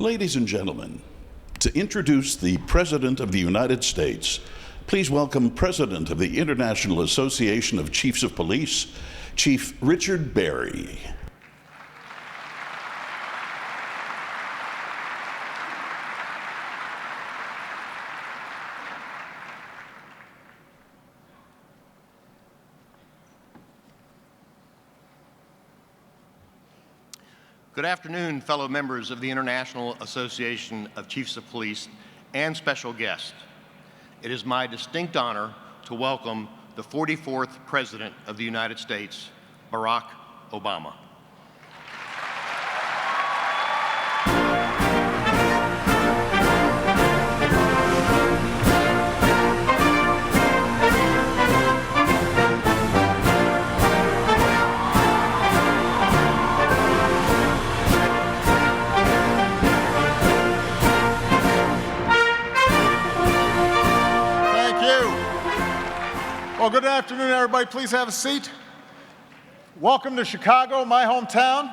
Ladies and gentlemen, to introduce the President of the United States, please welcome President of the International Association of Chiefs of Police, Chief Richard Berry. Good afternoon, fellow members of the International Association of Chiefs of Police and special guests. It is my distinct honor to welcome the 44th President of the United States, Barack Obama. Well, good afternoon, everybody. Please have a seat. Welcome to Chicago, my hometown.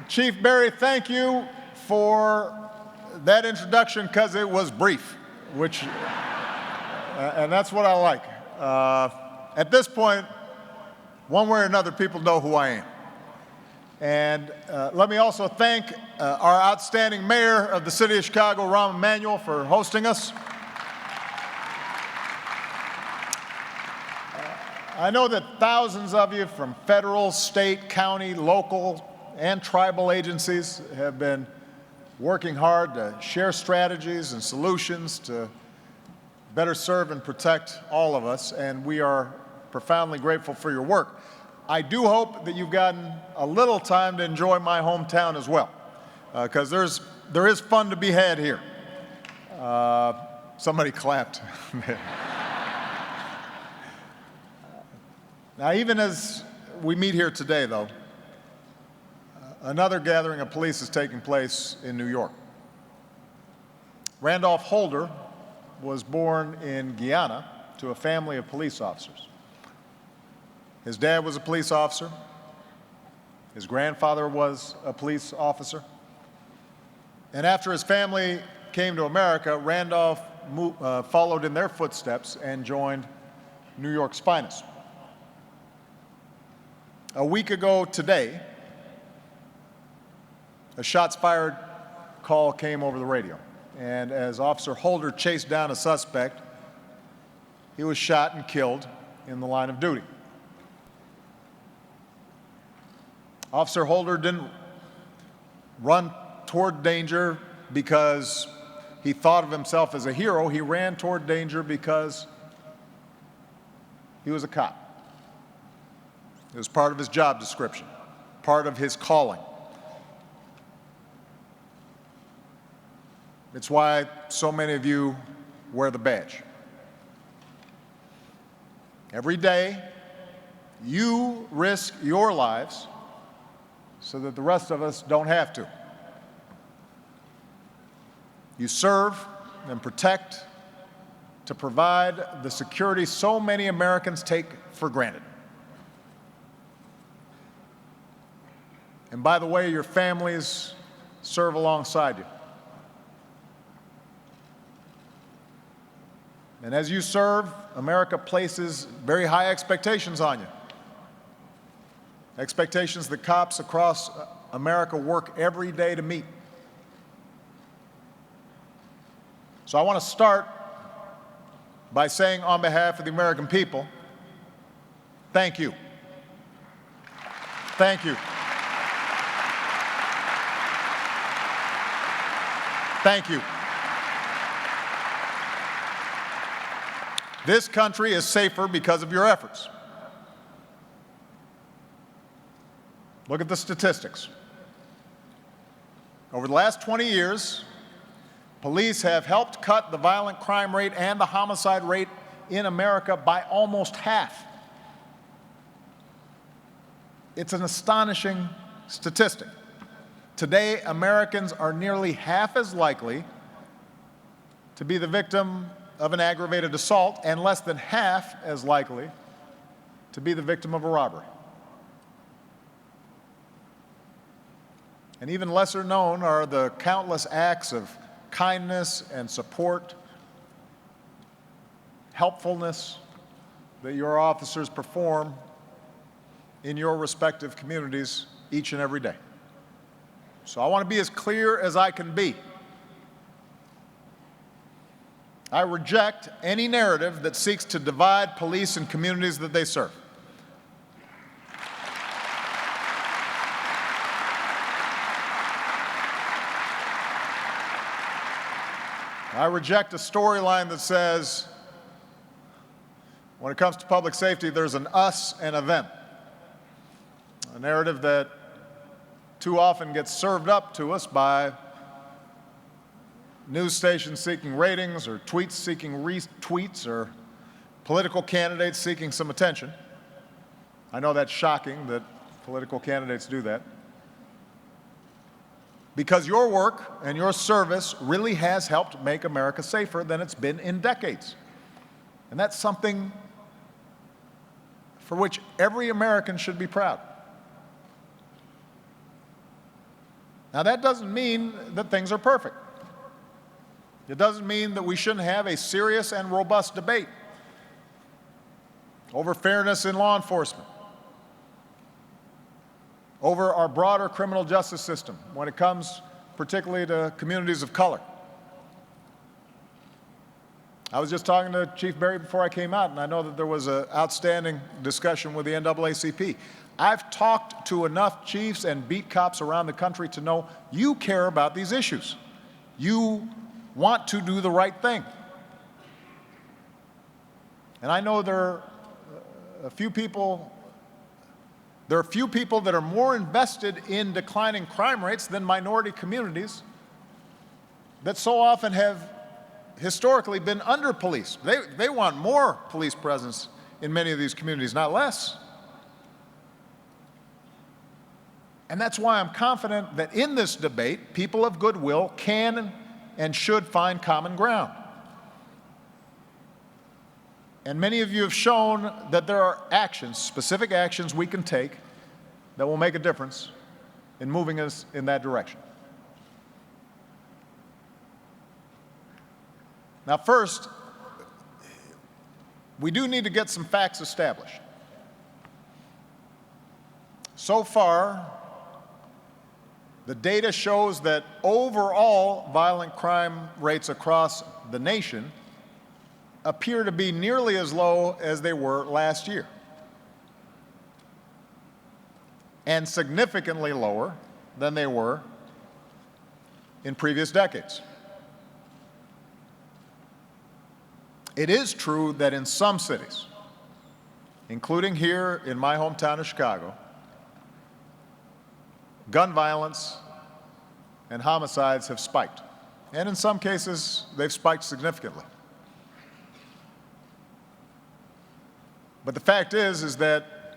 Chief Berry, thank you for that introduction because it was brief, and that's what I like. At this point, one way or another, people know who I am. And let me also thank our outstanding mayor of the city of Chicago, Rahm Emanuel, for hosting us. I know that thousands of you from federal, state, county, local, and tribal agencies have been working hard to share strategies and solutions to better serve and protect all of us, and we are profoundly grateful for your work. I do hope that you've gotten a little time to enjoy my hometown as well, because there is fun to be had here. Somebody clapped. Now, even as we meet here today, though, another gathering of police is taking place in New York. Randolph Holder was born in Guyana to a family of police officers. His dad was a police officer. His grandfather was a police officer. And after his family came to America, Randolph followed in their footsteps and joined New York's finest. A week ago today, a shots fired call came over the radio. And as Officer Holder chased down a suspect, he was shot and killed in the line of duty. Officer Holder didn't run toward danger because he thought of himself as a hero. He ran toward danger because he was a cop. It was part of his job description, part of his calling. It's why so many of you wear the badge. Every day, you risk your lives so that the rest of us don't have to. You serve and protect to provide the security so many Americans take for granted. And by the way, your families serve alongside you. And as you serve, America places very high expectations on you. Expectations that cops across America work every day to meet. So I want to start by saying on behalf of the American people, thank you. Thank you. Thank you. This country is safer because of your efforts. Look at the statistics. Over the last 20 years, police have helped cut the violent crime rate and the homicide rate in America by almost half. It's an astonishing statistic. Today, Americans are nearly half as likely to be the victim of an aggravated assault and less than half as likely to be the victim of a robbery. And even lesser known are the countless acts of kindness and support, helpfulness that your officers perform in your respective communities each and every day. So I want to be as clear as I can be. I reject any narrative that seeks to divide police and communities that they serve. I reject a storyline that says, when it comes to public safety, there's an us and a them. A narrative that too often gets served up to us by news stations seeking ratings or tweets seeking retweets or political candidates seeking some attention. I know that's shocking that political candidates do that. Because your work and your service really has helped make America safer than it's been in decades. And that's something for which every American should be proud. Now, that doesn't mean that things are perfect. It doesn't mean that we shouldn't have a serious and robust debate over fairness in law enforcement, over our broader criminal justice system when it comes particularly to communities of color. I was just talking to Chief Berry before I came out, and I know that there was an outstanding discussion with the NAACP. I've talked to enough chiefs and beat cops around the country to know you care about these issues. You want to do the right thing. And I know there are a few people that are more invested in declining crime rates than minority communities that so often have historically been under-policed. They want more police presence in many of these communities, not less. And that's why I'm confident that in this debate, people of goodwill can and should find common ground. And many of you have shown that there are actions, specific actions we can take that will make a difference in moving us in that direction. Now, first, we do need to get some facts established. So far, the data shows that overall violent crime rates across the nation appear to be nearly as low as they were last year, and significantly lower than they were in previous decades. It is true that in some cities, including here in my hometown of Chicago, gun violence and homicides have spiked. And in some cases, they've spiked significantly. But the fact is that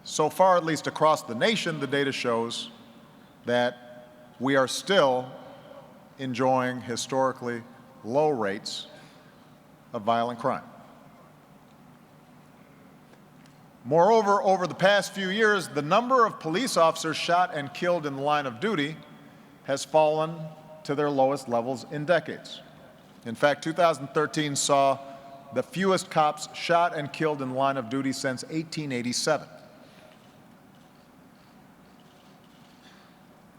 so far, at least across the nation, the data shows that we are still enjoying historically low rates of violent crime. Moreover, over the past few years, the number of police officers shot and killed in the line of duty has fallen to their lowest levels in decades. In fact, 2013 saw the fewest cops shot and killed in the line of duty since 1887.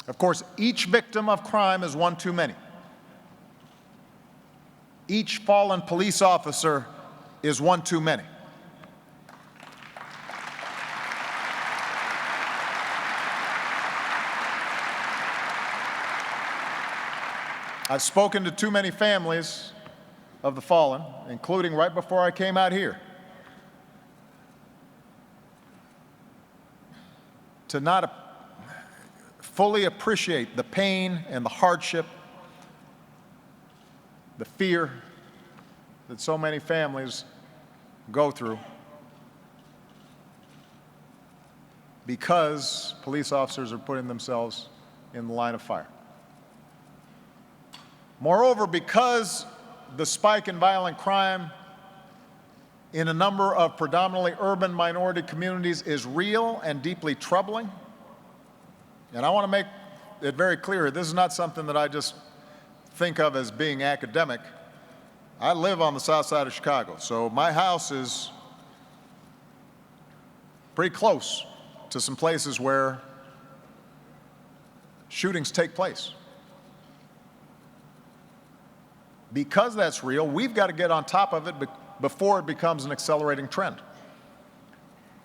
Of course, each victim of crime is one too many. Each fallen police officer is one too many. I've spoken to too many families of the fallen, including right before I came out here, to not fully appreciate the pain and the hardship, the fear that so many families go through because police officers are putting themselves in the line of fire. Moreover, because the spike in violent crime in a number of predominantly urban minority communities is real and deeply troubling, and I want to make it very clear. This is not something that I just think of as being academic. I live on the south side of Chicago, so my house is pretty close to some places where shootings take place. Because that's real, we've got to get on top of it before it becomes an accelerating trend.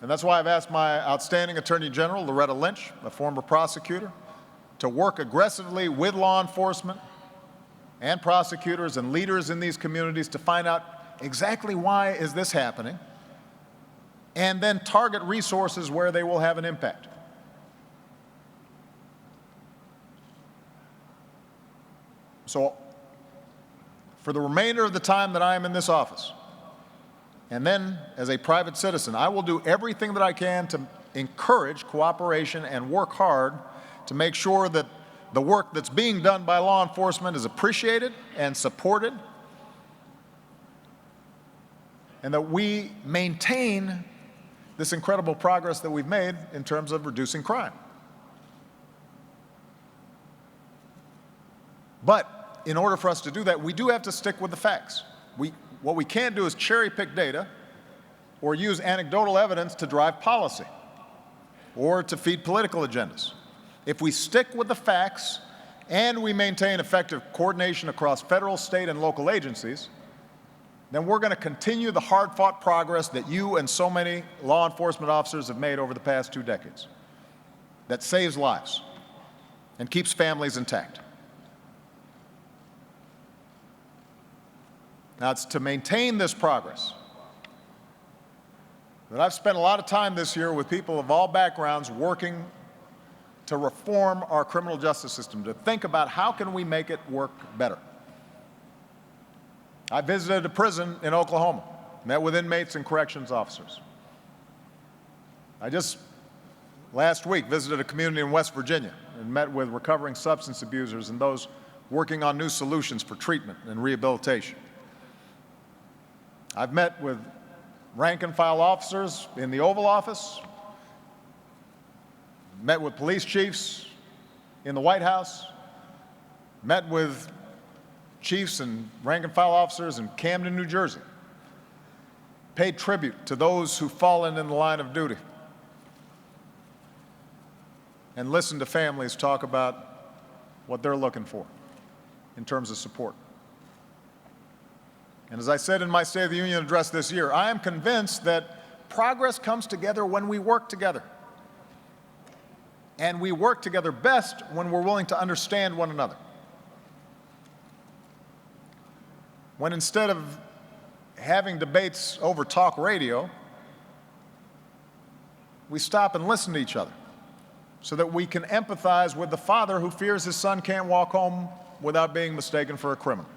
And that's why I've asked my outstanding Attorney General, Loretta Lynch, a former prosecutor, to work aggressively with law enforcement and prosecutors and leaders in these communities to find out exactly why is this happening, and then target resources where they will have an impact. So, for the remainder of the time that I am in this office, and then as a private citizen, I will do everything that I can to encourage cooperation and work hard to make sure that the work that's being done by law enforcement is appreciated and supported, and that we maintain this incredible progress that we've made in terms of reducing crime. But in order for us to do that, we do have to stick with the facts. What we can't do is cherry-pick data or use anecdotal evidence to drive policy or to feed political agendas. If we stick with the facts and we maintain effective coordination across federal, state, and local agencies, then we're going to continue the hard-fought progress that you and so many law enforcement officers have made over the past 2 decades that saves lives and keeps families intact. Now, it's to maintain this progress that I've spent a lot of time this year with people of all backgrounds working to reform our criminal justice system, to think about how can we make it work better. I visited a prison in Oklahoma, met with inmates and corrections officers. I just last week visited a community in West Virginia and met with recovering substance abusers and those working on new solutions for treatment and rehabilitation. I've met with rank-and-file officers in the Oval Office, met with police chiefs in the White House, met with chiefs and rank-and-file officers in Camden, New Jersey, paid tribute to those who've fallen in the line of duty, and listened to families talk about what they're looking for in terms of support. And as I said in my State of the Union address this year, I am convinced that progress comes together when we work together. And we work together best when we're willing to understand one another. When instead of having debates over talk radio, we stop and listen to each other so that we can empathize with the father who fears his son can't walk home without being mistaken for a criminal.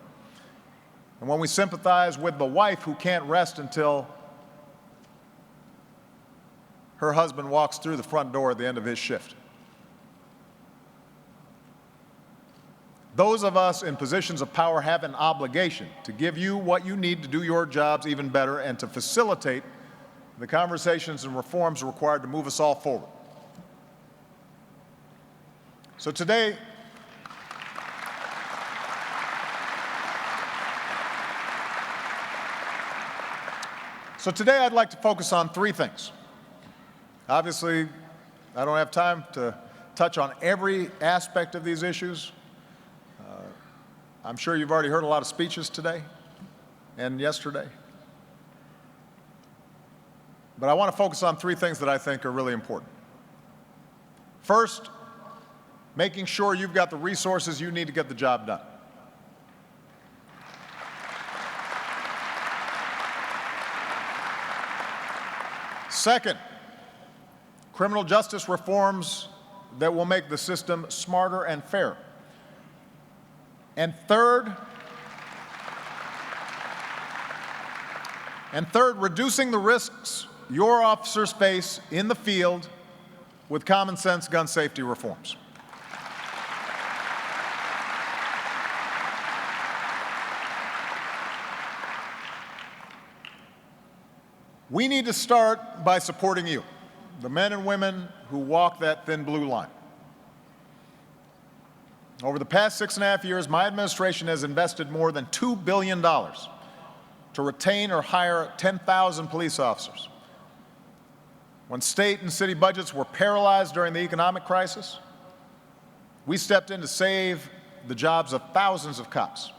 And when we sympathize with the wife who can't rest until her husband walks through the front door at the end of his shift. Those of us in positions of power have an obligation to give you what you need to do your jobs even better and to facilitate the conversations and reforms required to move us all forward. So today, I'd like to focus on 3 things. Obviously, I don't have time to touch on every aspect of these issues. I'm sure you've already heard a lot of speeches today and yesterday. But I want to focus on 3 things that I think are really important. First, making sure you've got the resources you need to get the job done. Second, criminal justice reforms that will make the system smarter and fairer. And third, reducing the risks your officers face in the field with common sense gun safety reforms. We need to start by supporting you, the men and women who walk that thin blue line. Over the past 6.5 years, my administration has invested more than $2 billion to retain or hire 10,000 police officers. When state and city budgets were paralyzed during the economic crisis, we stepped in to save the jobs of thousands of cops.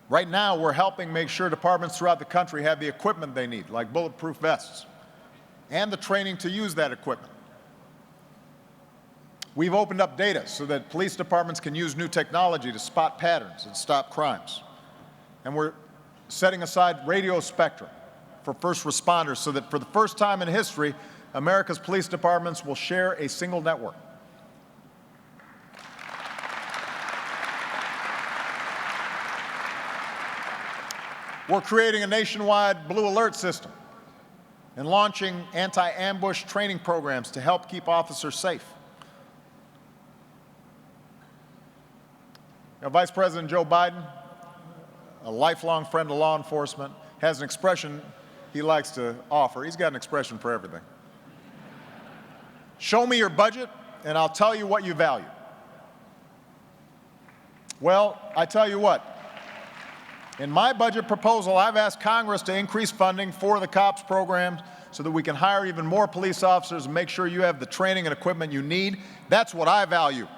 Right now, we're helping make sure departments throughout the country have the equipment they need, like bulletproof vests, and the training to use that equipment. We've opened up data so that police departments can use new technology to spot patterns and stop crimes. And we're setting aside radio spectrum for first responders so that for the first time in history, America's police departments will share a single network. We're creating a nationwide blue alert system and launching anti-ambush training programs to help keep officers safe. Now, Vice President Joe Biden, a lifelong friend of law enforcement, has an expression he likes to offer. He's got an expression for everything. Show me your budget, and I'll tell you what you value. Well, I tell you what. In my budget proposal, I've asked Congress to increase funding for the COPS program so that we can hire even more police officers and make sure you have the training and equipment you need. That's what I value.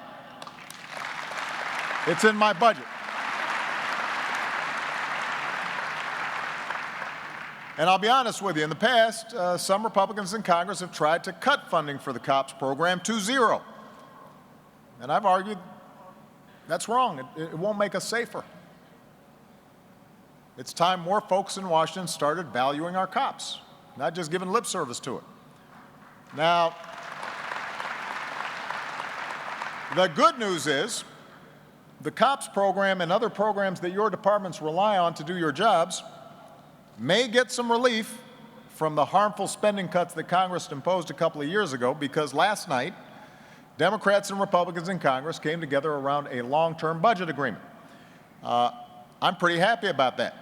It's in my budget. And I'll be honest with you, in the past, some Republicans in Congress have tried to cut funding for the COPS program to zero. And I've argued that's wrong. It won't make us safer. It's time more folks in Washington started valuing our cops, not just giving lip service to it. Now, the good news is the COPS program and other programs that your departments rely on to do your jobs may get some relief from the harmful spending cuts that Congress imposed a couple of years ago, because last night, Democrats and Republicans in Congress came together around a long-term budget agreement. I'm pretty happy about that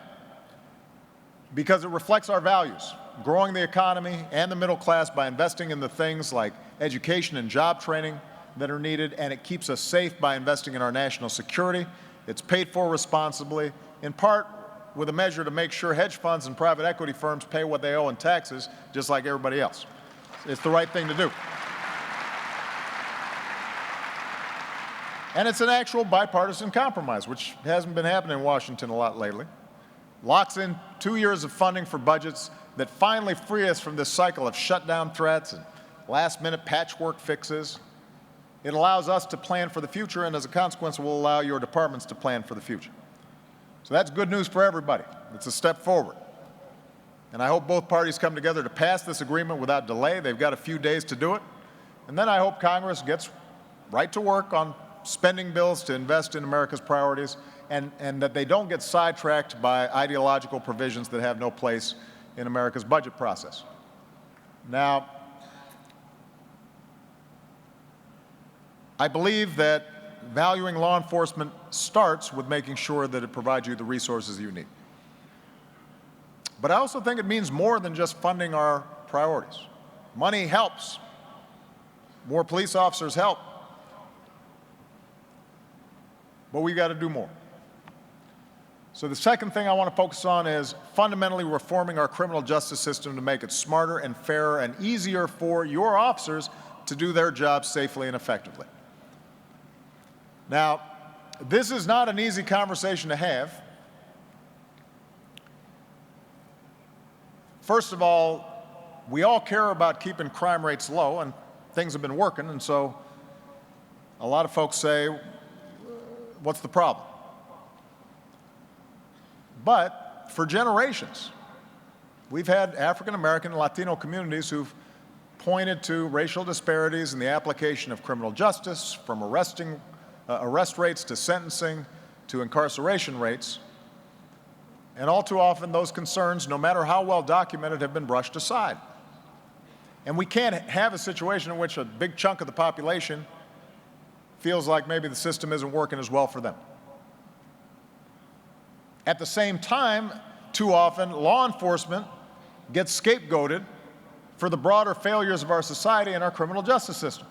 because it reflects our values, growing the economy and the middle class by investing in the things like education and job training that are needed, and it keeps us safe by investing in our national security. It's paid for responsibly, in part with a measure to make sure hedge funds and private equity firms pay what they owe in taxes, just like everybody else. It's the right thing to do. And it's an actual bipartisan compromise, which hasn't been happening in Washington a lot lately. Locks in 2 years of funding for budgets that finally free us from this cycle of shutdown threats and last-minute patchwork fixes. It allows us to plan for the future, and as a consequence, will allow your departments to plan for the future. So that's good news for everybody. It's a step forward. And I hope both parties come together to pass this agreement without delay. They've got a few days to do it. And then I hope Congress gets right to work on spending bills to invest in America's priorities, and that they don't get sidetracked by ideological provisions that have no place in America's budget process. Now, I believe that valuing law enforcement starts with making sure that it provides you the resources you need. But I also think it means more than just funding our priorities. Money helps. More police officers help. But we've got to do more. So the second thing I want to focus on is fundamentally reforming our criminal justice system to make it smarter and fairer and easier for your officers to do their jobs safely and effectively. Now, this is not an easy conversation to have. First of all, we all care about keeping crime rates low, and things have been working, and so a lot of folks say, what's the problem? But for generations, we've had African American and Latino communities who've pointed to racial disparities in the application of criminal justice, from arrest rates to sentencing to incarceration rates. And all too often, those concerns, no matter how well documented, have been brushed aside. And we can't have a situation in which a big chunk of the population feels like maybe the system isn't working as well for them. At the same time, too often, law enforcement gets scapegoated for the broader failures of our society and our criminal justice system.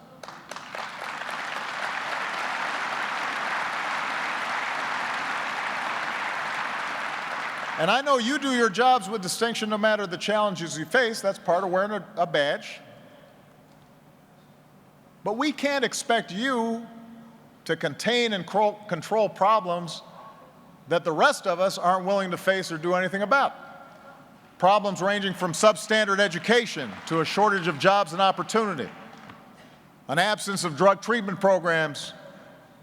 And I know you do your jobs with distinction no matter the challenges you face. That's part of wearing a badge. But we can't expect you to contain and control problems that the rest of us aren't willing to face or do anything about. Problems ranging from substandard education to a shortage of jobs and opportunity, an absence of drug treatment programs,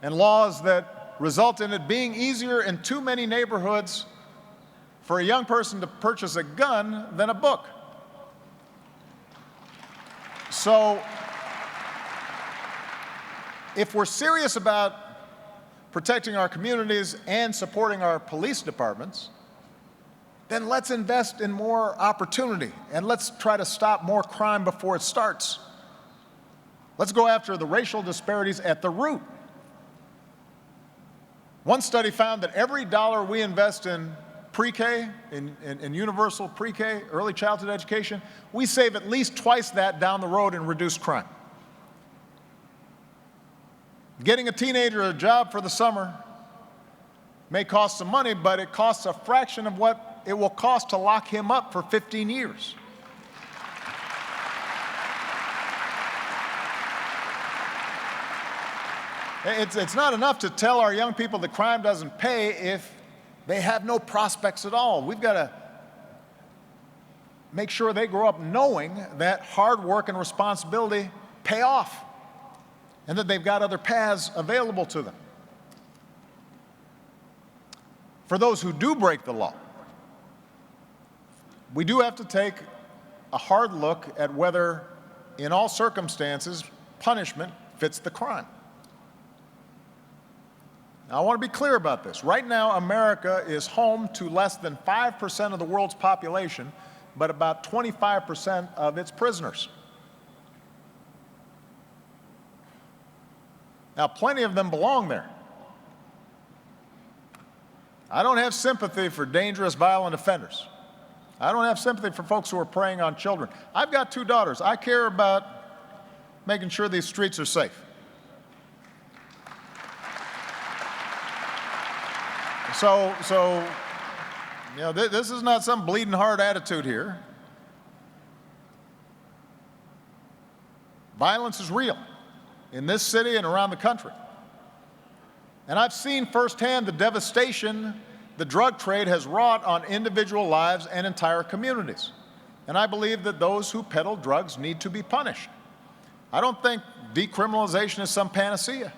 and laws that result in it being easier in too many neighborhoods for a young person to purchase a gun than a book. So, if we're serious about protecting our communities and supporting our police departments, then let's invest in more opportunity and let's try to stop more crime before it starts. Let's go after the racial disparities at the root. One study found that every dollar we invest in pre-K, in universal pre-K, early childhood education, we save at least twice that down the road in reduced crime. Getting a teenager a job for the summer may cost some money, but it costs a fraction of what it will cost to lock him up for 15 years. It's not enough to tell our young people that crime doesn't pay if they have no prospects at all. We've got to make sure they grow up knowing that hard work and responsibility pay off and that they've got other paths available to them. For those who do break the law, we do have to take a hard look at whether, in all circumstances, punishment fits the crime. Now, I want to be clear about this. Right now, America is home to less than 5% of the world's population, but about 25% of its prisoners. Now, plenty of them belong there. I don't have sympathy for dangerous, violent offenders. I don't have sympathy for folks who are preying on children. I've got 2 daughters. I care about making sure these streets are safe. So you know, this is not some bleeding heart attitude here. Violence is real in this city and around the country. And I've seen firsthand the devastation the drug trade has wrought on individual lives and entire communities. And I believe that those who peddle drugs need to be punished. I don't think decriminalization is some panacea.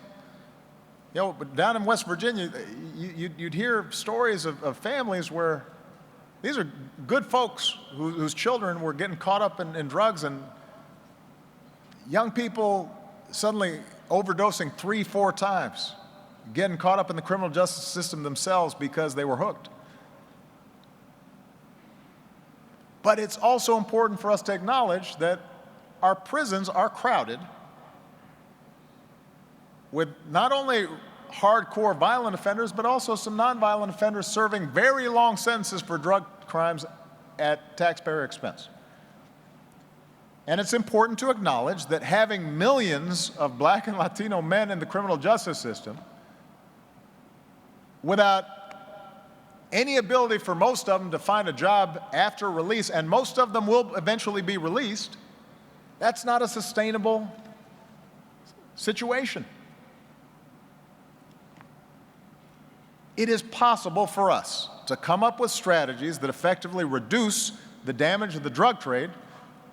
You know, but down in West Virginia, you'd hear stories of families where these are good folks whose children were getting caught up in drugs, and young people suddenly overdosing 3-4 times, getting caught up in the criminal justice system themselves because they were hooked. But it's also important for us to acknowledge that our prisons are crowded with not only hardcore violent offenders, but also some nonviolent offenders serving very long sentences for drug crimes at taxpayer expense. And it's important to acknowledge that having millions of Black and Latino men in the criminal justice system without any ability for most of them to find a job after release, and most of them will eventually be released, that's not a sustainable situation. It is possible for us to come up with strategies that effectively reduce the damage of the drug trade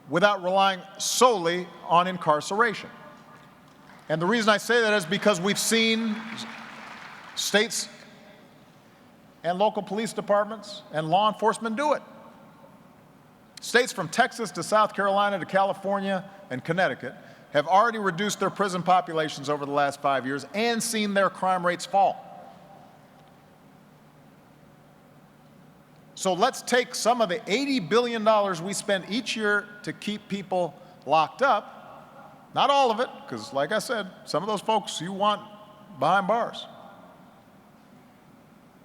without relying solely on incarceration. And the reason I say that is because we've seen states and local police departments and law enforcement do it. States from Texas to South Carolina to California and Connecticut have already reduced their prison populations over the last 5 years and seen their crime rates fall. So let's take some of the $80 billion we spend each year to keep people locked up, not all of it, because like I said, some of those folks you want behind bars.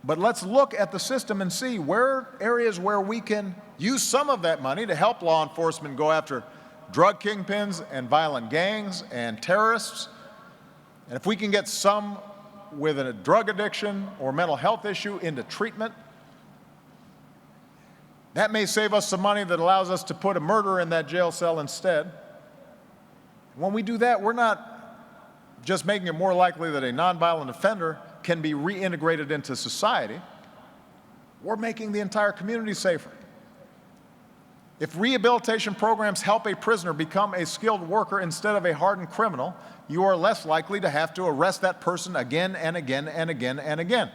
But let's look at the system and see where areas where we can use some of that money to help law enforcement go after drug kingpins and violent gangs and terrorists. And if we can get some with a drug addiction or mental health issue into treatment, That may save us some money that allows us to put a murderer in that jail cell instead. When we do that, we're not just making it more likely that a nonviolent offender can be reintegrated into society. We're making the entire community safer. If rehabilitation programs help a prisoner become a skilled worker instead of a hardened criminal, you are less likely to have to arrest that person again and again and again and again.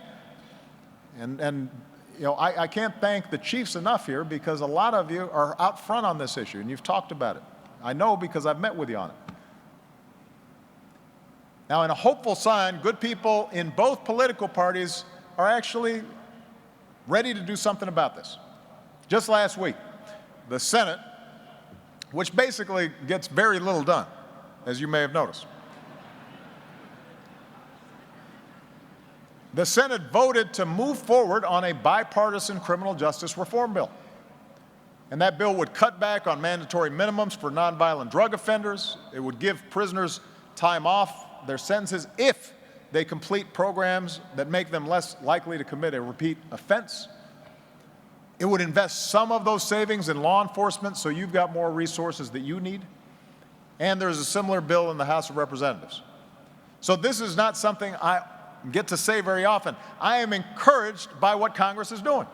And you know, I can't thank the chiefs enough here, because a lot of you are out front on this issue and you've talked about it. I know because I've met with you on it. Now, in a hopeful sign, good people in both political parties are actually ready to do something about this. Just last week, the Senate, which basically gets very little done, as you may have noticed, the Senate voted to move forward on a bipartisan criminal justice reform bill. And that bill would cut back on mandatory minimums for nonviolent drug offenders. It would give prisoners time off their sentences if they complete programs that make them less likely to commit a repeat offense. It would invest some of those savings in law enforcement, so you've got more resources that you need. And there's a similar bill in the House of Representatives. So this is not something I get to say very often. I am encouraged by what Congress is doing.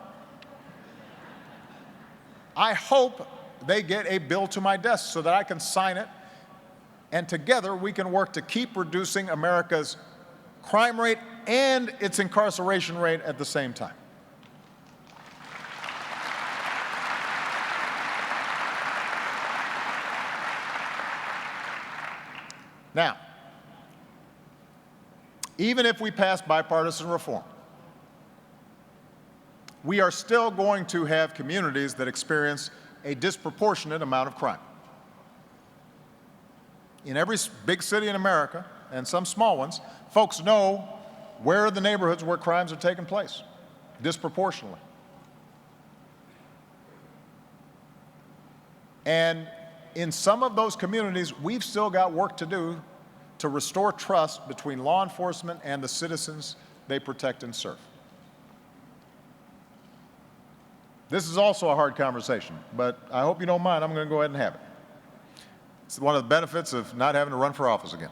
I hope they get a bill to my desk so that I can sign it, and together we can work to keep reducing America's crime rate and its incarceration rate at the same time. Now, even if we pass bipartisan reform, we are still going to have communities that experience a disproportionate amount of crime. In every big city in America, and some small ones, folks know where are the neighborhoods where crimes are taking place, disproportionately. And in some of those communities, we've still got work to do to restore trust between law enforcement and the citizens they protect and serve. This is also a hard conversation, but I hope you don't mind. I'm going to go ahead and have it. It's one of the benefits of not having to run for office again.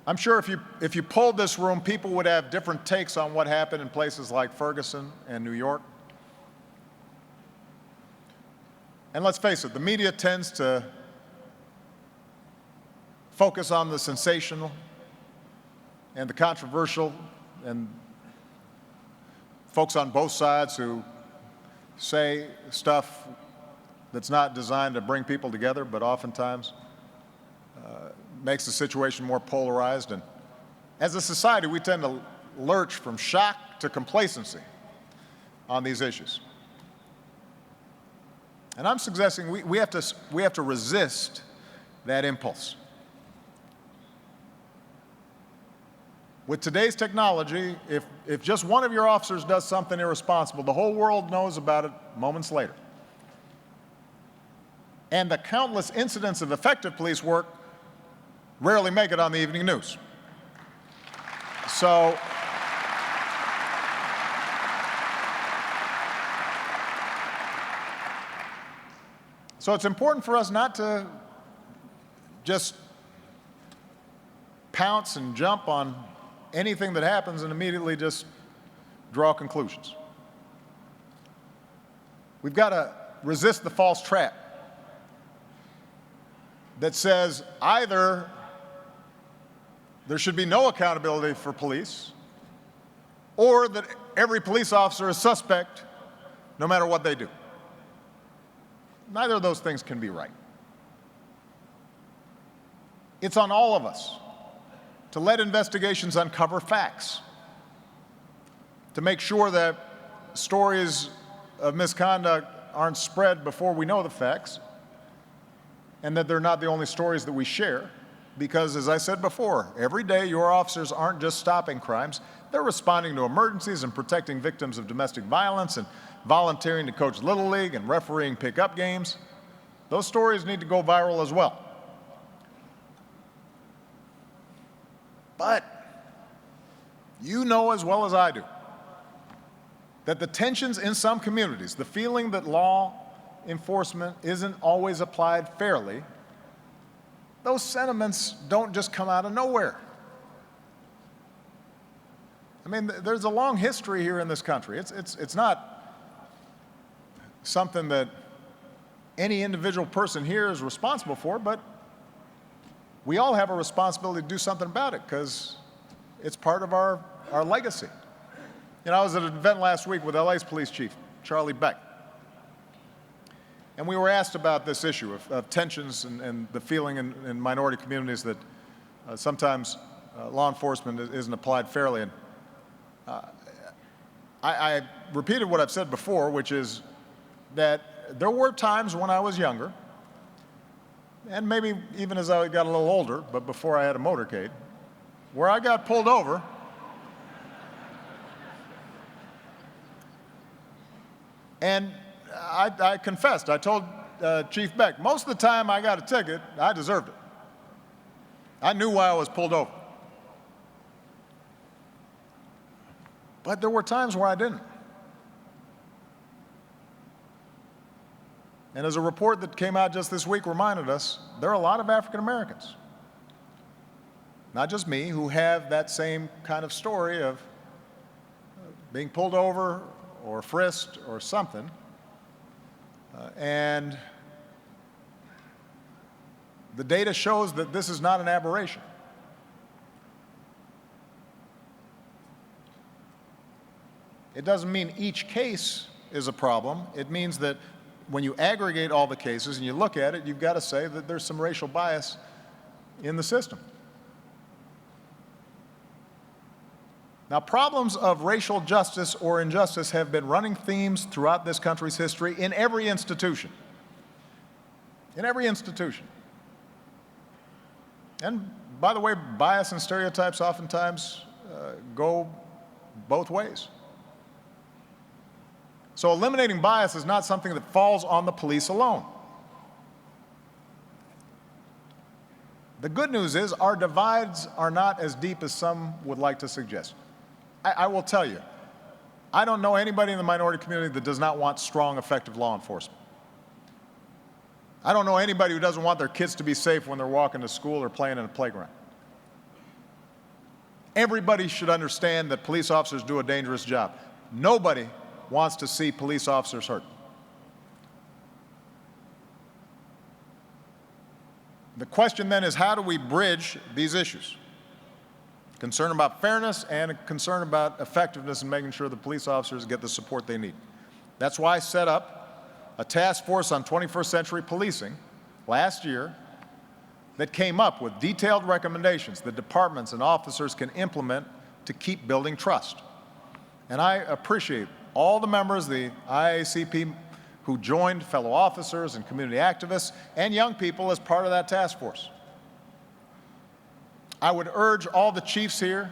I'm sure if you polled this room, people would have different takes on what happened in places like Ferguson and New York. And let's face it, the media tends to focus on the sensational and the controversial, and folks on both sides who say stuff that's not designed to bring people together, but oftentimes makes the situation more polarized. And as a society, we tend to lurch from shock to complacency on these issues. And I'm suggesting we have to resist that impulse. With today's technology, if just one of your officers does something irresponsible, the whole world knows about it moments later. And the countless incidents of effective police work rarely make it on the evening news. So it's important for us not to just pounce and jump on anything that happens and immediately just draw conclusions. We've got to resist the false trap that says either there should be no accountability for police, or that every police officer is suspect no matter what they do. Neither of those things can be right. It's on all of us to let investigations uncover facts, to make sure that stories of misconduct aren't spread before we know the facts, and that they're not the only stories that we share. Because, as I said before, every day your officers aren't just stopping crimes, they're responding to emergencies and protecting victims of domestic violence and volunteering to coach Little League and refereeing pickup games. Those stories need to go viral as well. But You know as well as I do that the tensions in some communities, the feeling that law enforcement isn't always applied fairly, those sentiments don't just come out of nowhere. I mean, there's a long history here in this country. It's not something that any individual person here is responsible for, but we all have a responsibility to do something about it because it's part of our legacy. You know, I was at an event last week with LA's police chief, Charlie Beck, and we were asked about this issue of tensions and the feeling in minority communities that sometimes law enforcement isn't applied fairly. And I repeated what I've said before, which is that there were times when I was younger, and maybe even as I got a little older, but before I had a motorcade, where I got pulled over and I confessed. I told Chief Beck, most of the time I got a ticket, I deserved it. I knew why I was pulled over. But there were times where I didn't. And as a report that came out just this week reminded us, there are a lot of African Americans, not just me, who have that same kind of story of being pulled over or frisked or something. And the data shows that this is not an aberration. It doesn't mean each case is a problem. It means that when you aggregate all the cases and you look at it, you've got to say that there's some racial bias in the system. Now, problems of racial justice or injustice have been running themes throughout this country's history in every institution. In every institution. And by the way, bias and stereotypes oftentimes go both ways. So eliminating bias is not something that falls on the police alone. The good news is our divides are not as deep as some would like to suggest. I will tell you, I don't know anybody in the minority community that does not want strong, effective law enforcement. I don't know anybody who doesn't want their kids to be safe when they're walking to school or playing in a playground. Everybody should understand that police officers do a dangerous job. Nobody wants to see police officers hurt. The question then is, how do we bridge these issues? Concern about fairness and a concern about effectiveness in making sure the police officers get the support they need. That's why I set up a task force on 21st century policing last year that came up with detailed recommendations that departments and officers can implement to keep building trust. And I appreciate all the members of the IACP who joined, fellow officers and community activists and young people as part of that task force. I would urge all the chiefs here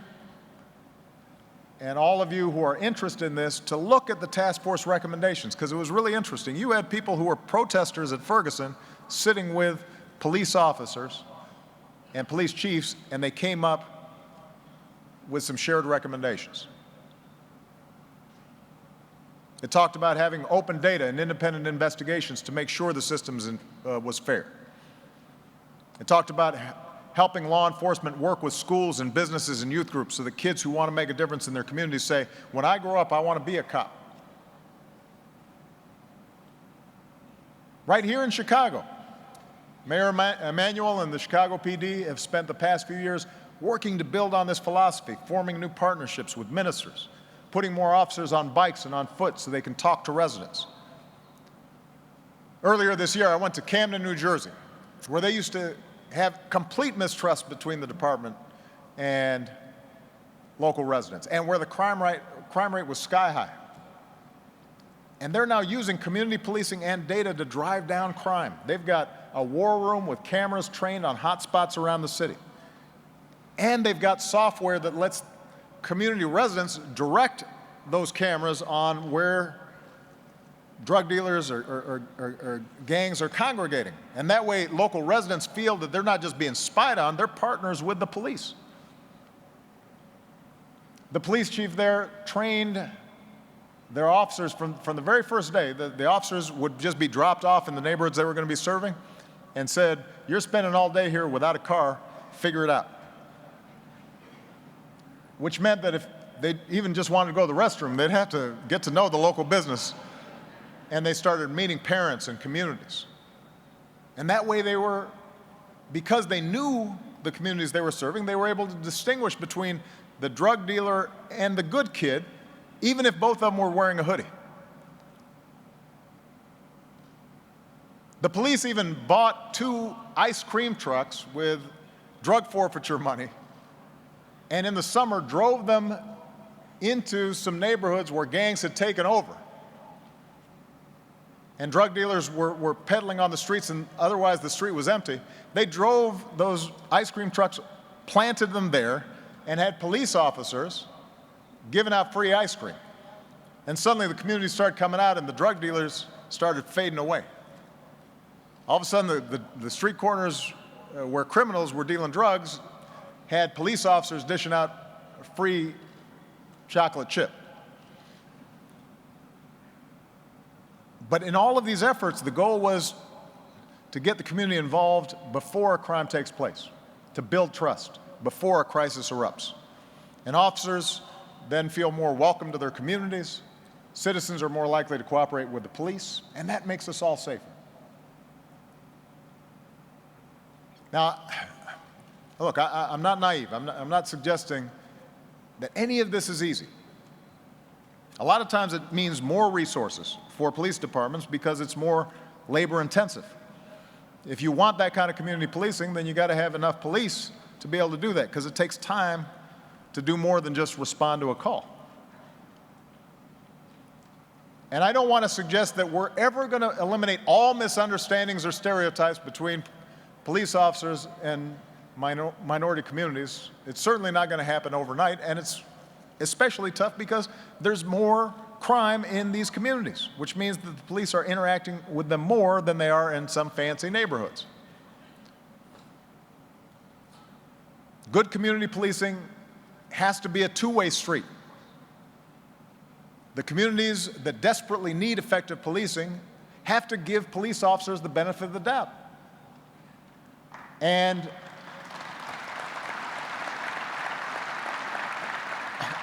and all of you who are interested in this to look at the task force recommendations, because it was really interesting. You had people who were protesters at Ferguson sitting with police officers and police chiefs, and they came up with some shared recommendations. It talked about having open data and independent investigations to make sure the system was fair. It talked about helping law enforcement work with schools and businesses and youth groups so that kids who want to make a difference in their communities say, when I grow up, I want to be a cop. Right here in Chicago, Mayor Emanuel and the Chicago PD have spent the past few years working to build on this philosophy, forming new partnerships with ministers, putting more officers on bikes and on foot so they can talk to residents. Earlier this year, I went to Camden, New Jersey, where they used to have complete mistrust between the department and local residents, and where the crime rate was sky high. And they're now using community policing and data to drive down crime. They've got a war room with cameras trained on hot spots around the city. And they've got software that lets community residents direct those cameras on where drug dealers or gangs are congregating. And that way, local residents feel that they're not just being spied on, they're partners with the police. The police chief there trained their officers from the very first day. The officers would just be dropped off in the neighborhoods they were going to be serving and said, "You're spending all day here without a car, figure it out." Which meant that if they even just wanted to go to the restroom, they'd have to get to know the local business. And they started meeting parents and communities. And that way because they knew the communities they were serving, they were able to distinguish between the drug dealer and the good kid, even if both of them were wearing a hoodie. The police even bought 2 ice cream trucks with drug forfeiture money, and in the summer drove them into some neighborhoods where gangs had taken over. And drug dealers were peddling on the streets, and otherwise the street was empty. They drove those ice cream trucks, planted them there, and had police officers giving out free ice cream. And suddenly the community started coming out, and the drug dealers started fading away. All of a sudden, the street corners where criminals were dealing drugs had police officers dishing out free chocolate chip. But in all of these efforts, the goal was to get the community involved before a crime takes place, to build trust before a crisis erupts. And officers then feel more welcome to their communities. Citizens are more likely to cooperate with the police, and that makes us all safer. Now, look, I'm not naive. I'm not suggesting that any of this is easy. A lot of times it means more resources for police departments because it's more labor intensive. If you want that kind of community policing, then you got to have enough police to be able to do that, because it takes time to do more than just respond to a call. And I don't want to suggest that we're ever going to eliminate all misunderstandings or stereotypes between police officers and minority communities. It's certainly not going to happen overnight, and it's especially tough because there's more crime in these communities, which means that the police are interacting with them more than they are in some fancy neighborhoods. Good community policing has to be a two-way street. The communities that desperately need effective policing have to give police officers the benefit of the doubt. And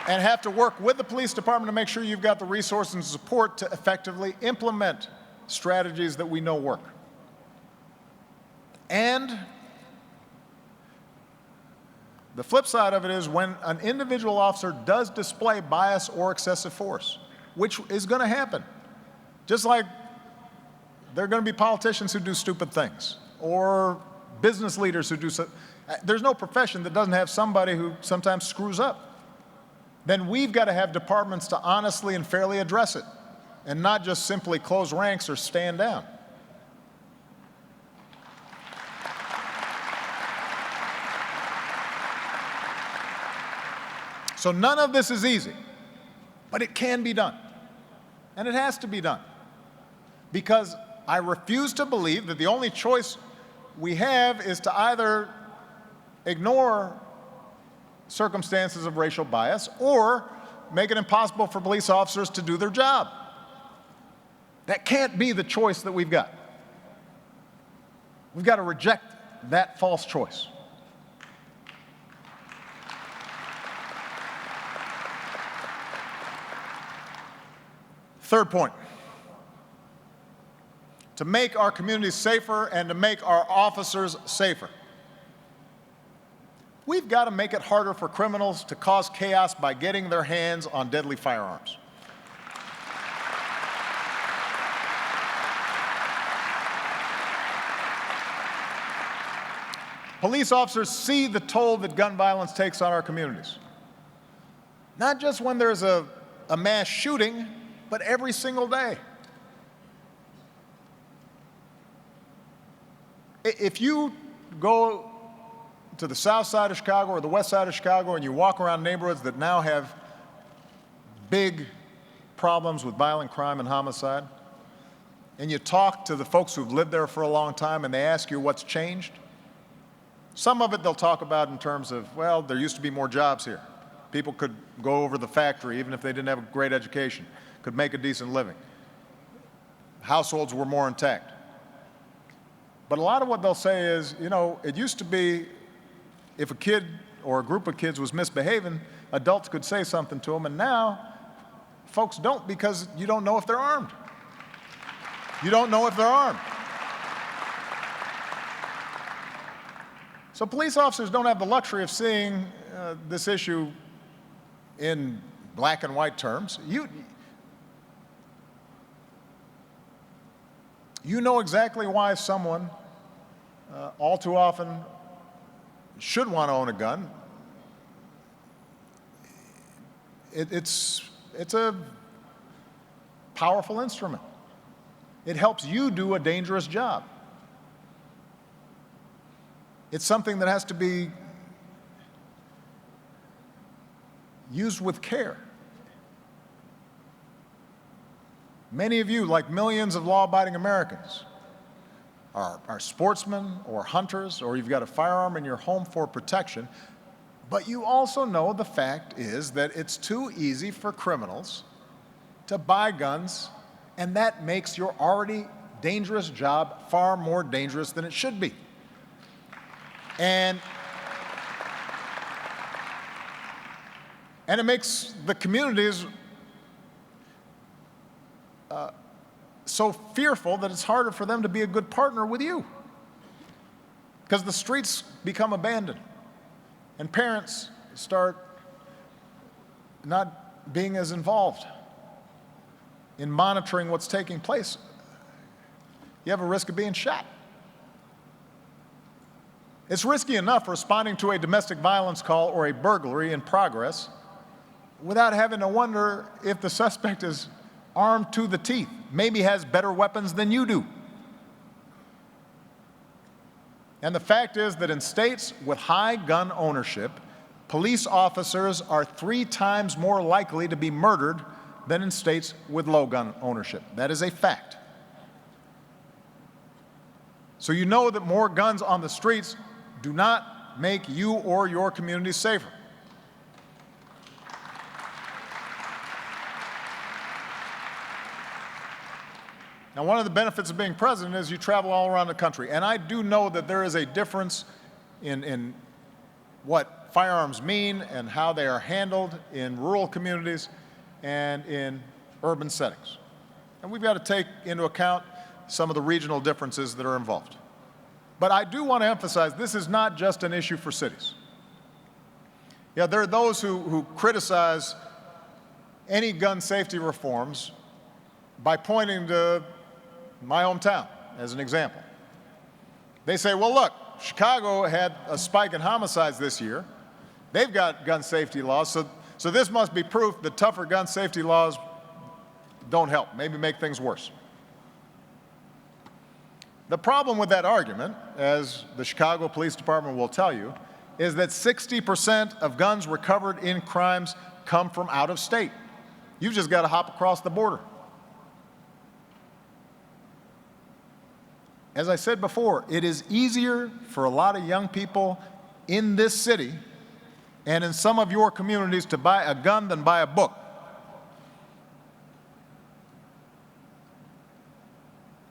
have to work with the police department to make sure you've got the resources and support to effectively implement strategies that we know work. And the flip side of it is when an individual officer does display bias or excessive force, which is going to happen. Just like there are going to be politicians who do stupid things, or business leaders who do so. There's no profession that doesn't have somebody who sometimes screws up. Then we've got to have departments to honestly and fairly address it, and not just simply close ranks or stand down. So none of this is easy, but it can be done, and it has to be done, because I refuse to believe that the only choice we have is to either ignore circumstances of racial bias or make it impossible for police officers to do their job. That can't be the choice that we've got. We've got to reject that false choice. Third point: to make our communities safer and to make our officers safer, we've got to make it harder for criminals to cause chaos by getting their hands on deadly firearms. Police officers see the toll that gun violence takes on our communities. Not just when there's a mass shooting, but every single day. If you go to the south side of Chicago or the west side of Chicago and you walk around neighborhoods that now have big problems with violent crime and homicide, and you talk to the folks who've lived there for a long time and they ask you what's changed, some of it they'll talk about in terms of, well, there used to be more jobs here. People could go over the factory, even if they didn't have a great education, could make a decent living. Households were more intact. But a lot of what they'll say is, you know, it used to be if a kid or a group of kids was misbehaving, adults could say something to them, and now folks don't, because you don't know if they're armed. You don't know if they're armed. So police officers don't have the luxury of seeing this issue in black and white terms. You know exactly why someone all too often should want to own a gun. It's a powerful instrument. It helps you do a dangerous job. It's something that has to be used with care. Many of you, like millions of law-abiding Americans, are sportsmen or hunters, or you've got a firearm in your home for protection, but you also know the fact is that it's too easy for criminals to buy guns, and that makes your already dangerous job far more dangerous than it should be. And it makes the communities so fearful that it's harder for them to be a good partner with you, because the streets become abandoned and parents start not being as involved in monitoring what's taking place. You have a risk of being shot. It's risky enough responding to a domestic violence call or a burglary in progress without having to wonder if the suspect is armed to the teeth, maybe has better weapons than you do. And the fact is that in states with high gun ownership, police officers are 3 times more likely to be murdered than in states with low gun ownership. That is a fact. So you know that more guns on the streets do not make you or your community safer. Now, one of the benefits of being president is you travel all around the country. And I do know that there is a difference in what firearms mean and how they are handled in rural communities and in urban settings. And we've got to take into account some of the regional differences that are involved. But I do want to emphasize this is not just an issue for cities. Yeah, there are those who criticize any gun safety reforms by pointing to my hometown as an example. They say, well, look, Chicago had a spike in homicides this year. They've got gun safety laws, so this must be proof that tougher gun safety laws don't help, maybe make things worse. The problem with that argument, as the Chicago Police Department will tell you, is that 60% of guns recovered in crimes come from out of state. You've just got to hop across the border. As I said before, it is easier for a lot of young people in this city and in some of your communities to buy a gun than buy a book.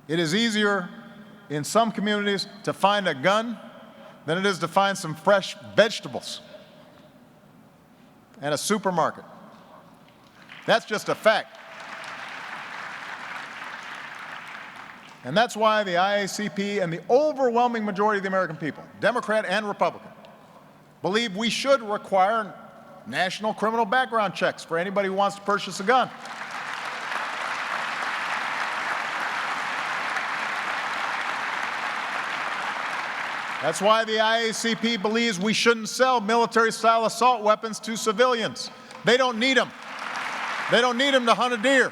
It is easier in some communities to find a gun than it is to find some fresh vegetables and a supermarket. That's just a fact. And that's why the IACP and the overwhelming majority of the American people, Democrat and Republican, believe we should require national criminal background checks for anybody who wants to purchase a gun. That's why the IACP believes we shouldn't sell military-style assault weapons to civilians. They don't need them. They don't need them to hunt a deer.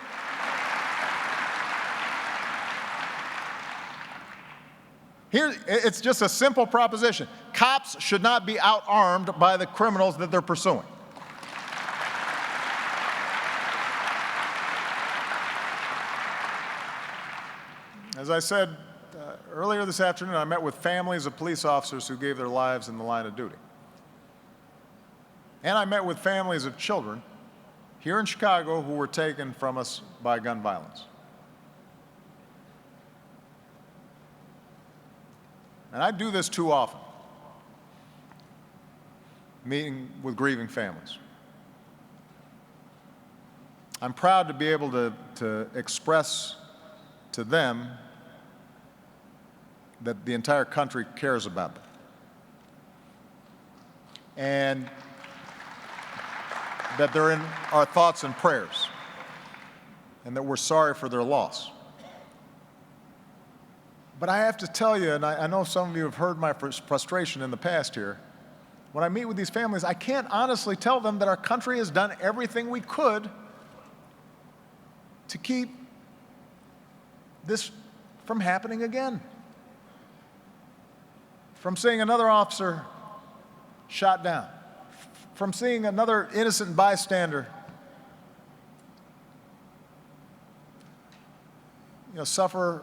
Here, it's just a simple proposition. Cops should not be out-armed by the criminals that they're pursuing. As I said earlier this afternoon, I met with families of police officers who gave their lives in the line of duty. And I met with families of children here in Chicago who were taken from us by gun violence. And I do this too often, meeting with grieving families. I'm proud to be able to express to them that the entire country cares about them. And that they're in our thoughts and prayers, and that we're sorry for their loss. But I have to tell you, and I know some of you have heard my frustration in the past here, when I meet with these families, I can't honestly tell them that our country has done everything we could to keep this from happening again. From seeing another officer shot down, from seeing another innocent bystander suffer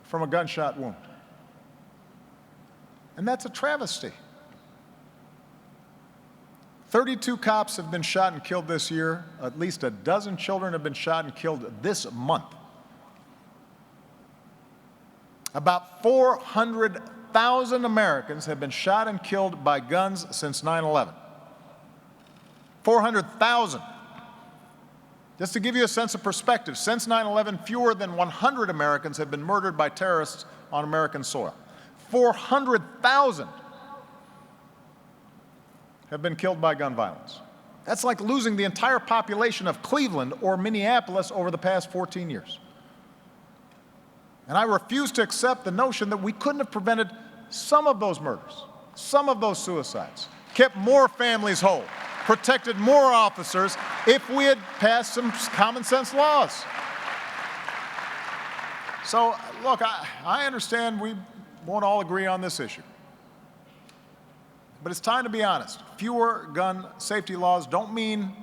from a gunshot wound. And that's a travesty. 32 cops have been shot and killed this year. At least a dozen children have been shot and killed this month. About 400,000 Americans have been shot and killed by guns since 9/11. 400,000. Just to give you a sense of perspective, since 9/11, fewer than 100 Americans have been murdered by terrorists on American soil. 400,000 have been killed by gun violence. That's like losing the entire population of Cleveland or Minneapolis over the past 14 years. And I refuse to accept the notion that we couldn't have prevented some of those murders, some of those suicides, kept more families whole, protected more officers if we had passed some common sense laws. So, look, I understand we won't all agree on this issue. But it's time to be honest. Fewer gun safety laws don't mean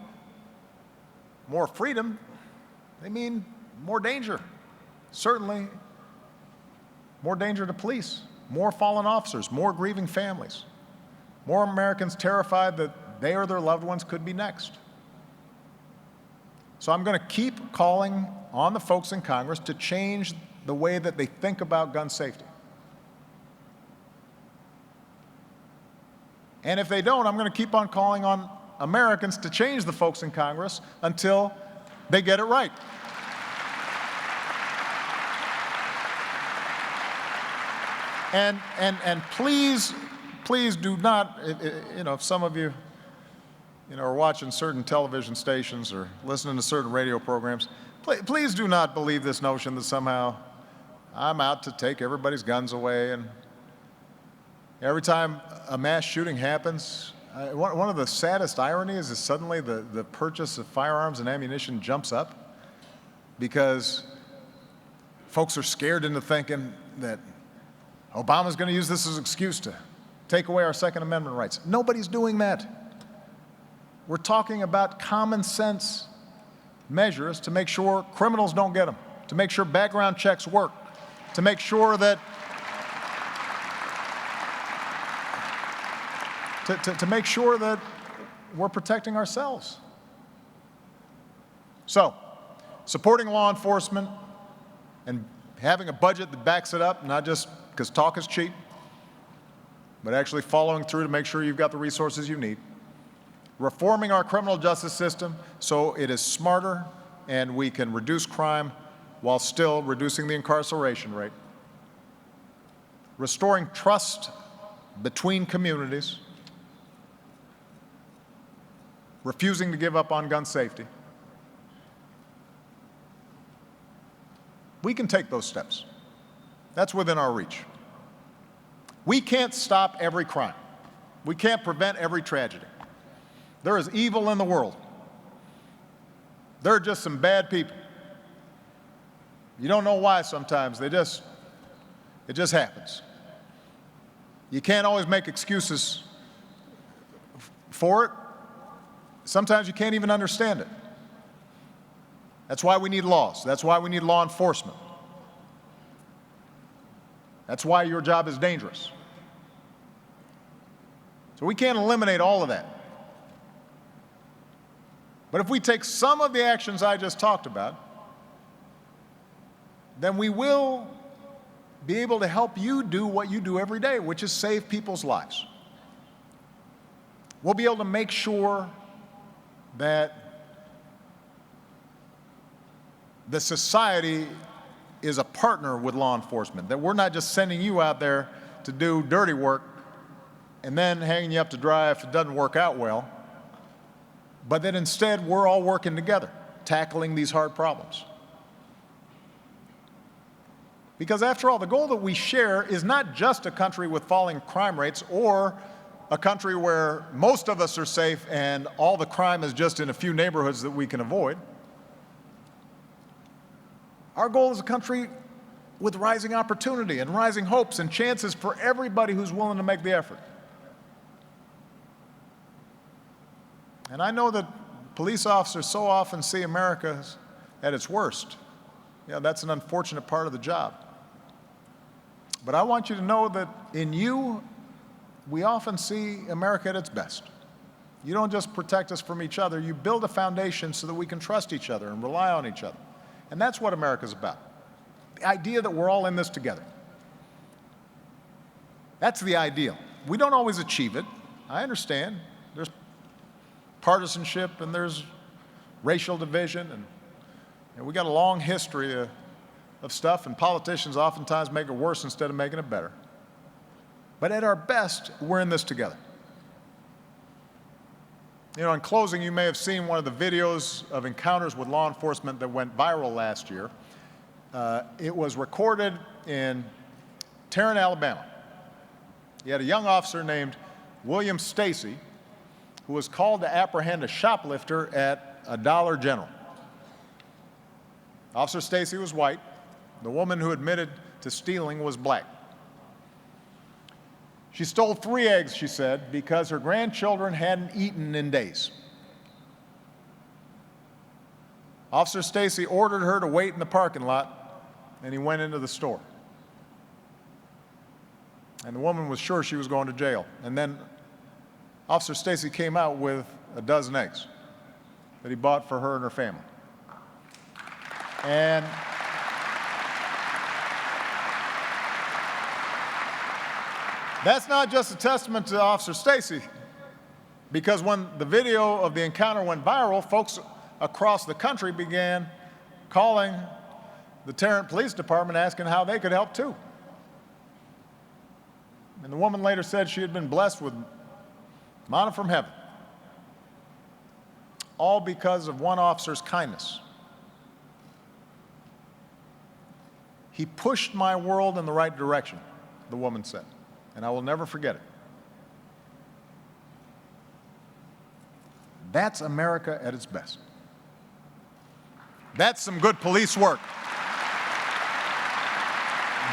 more freedom. They mean more danger. Certainly, more danger to police, more fallen officers, more grieving families, more Americans terrified that they or their loved ones could be next. So I'm going to keep calling on the folks in Congress to change the way that they think about gun safety. And if they don't, I'm going to keep on calling on Americans to change the folks in Congress until they get it right. And please do not, if some of you, are watching certain television stations or listening to certain radio programs, please do not believe this notion that somehow I'm out to take everybody's guns away. And every time a mass shooting happens, one of the saddest ironies is suddenly the purchase of firearms and ammunition jumps up because folks are scared into thinking that Obama's going to use this as an excuse to take away our Second Amendment rights. Nobody's doing that. We're talking about common sense measures to make sure criminals don't get them, to make sure background checks work, to make sure that to make sure that we're protecting ourselves. So, supporting law enforcement and having a budget that backs it up, not just because talk is cheap, but actually following through to make sure you've got the resources you need. Reforming our criminal justice system so it is smarter and we can reduce crime while still reducing the incarceration rate. Restoring trust between communities. Refusing to give up on gun safety. We can take those steps. That's within our reach. We can't stop every crime. We can't prevent every tragedy. There is evil in the world. There are just some bad people. You don't know why sometimes. It just happens. You can't always make excuses for it. Sometimes you can't even understand it. That's why we need laws. That's why we need law enforcement. That's why your job is dangerous. So we can't eliminate all of that. But if we take some of the actions I just talked about, then we will be able to help you do what you do every day, which is save people's lives. We'll be able to make sure that the society is a partner with law enforcement, that we're not just sending you out there to do dirty work and then hanging you up to dry if it doesn't work out well, but that instead we're all working together, tackling these hard problems. Because after all, the goal that we share is not just a country with falling crime rates or a country where most of us are safe and all the crime is just in a few neighborhoods that we can avoid. Our goal is a country with rising opportunity and rising hopes and chances for everybody who's willing to make the effort. And I know that police officers so often see America at its worst. That's an unfortunate part of the job. But I want you to know that in you, we often see America at its best. You don't just protect us from each other, you build a foundation so that we can trust each other and rely on each other. And that's what America's about. The idea that we're all in this together. That's the ideal. We don't always achieve it. I understand. There's partisanship and there's racial division, and we got a long history of stuff, and politicians oftentimes make it worse instead of making it better. But at our best, we're in this together. In closing, you may have seen one of the videos of encounters with law enforcement that went viral last year. It was recorded in Tarrant, Alabama. You had a young officer named William Stacy who was called to apprehend a shoplifter at a Dollar General. Officer Stacy was white. The woman who admitted to stealing was black. She stole 3 eggs, she said, because her grandchildren hadn't eaten in days. Officer Stacy ordered her to wait in the parking lot, and he went into the store. And the woman was sure she was going to jail. And then Officer Stacy came out with a dozen eggs that he bought for her and her family. And that's not just a testament to Officer Stacy, because when the video of the encounter went viral, folks across the country began calling the Tarrant Police Department asking how they could help too. And the woman later said she had been blessed with manna from heaven, all because of one officer's kindness. He pushed my world in the right direction, the woman said, and I will never forget it. That's America at its best. That's some good police work.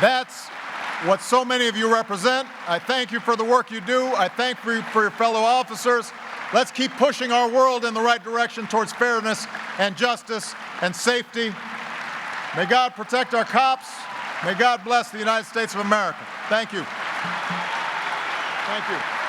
That's what so many of you represent. I thank you for the work you do. I thank you for your fellow officers. Let's keep pushing our world in the right direction towards fairness and justice and safety. May God protect our cops. May God bless the United States of America. Thank you. Thank you.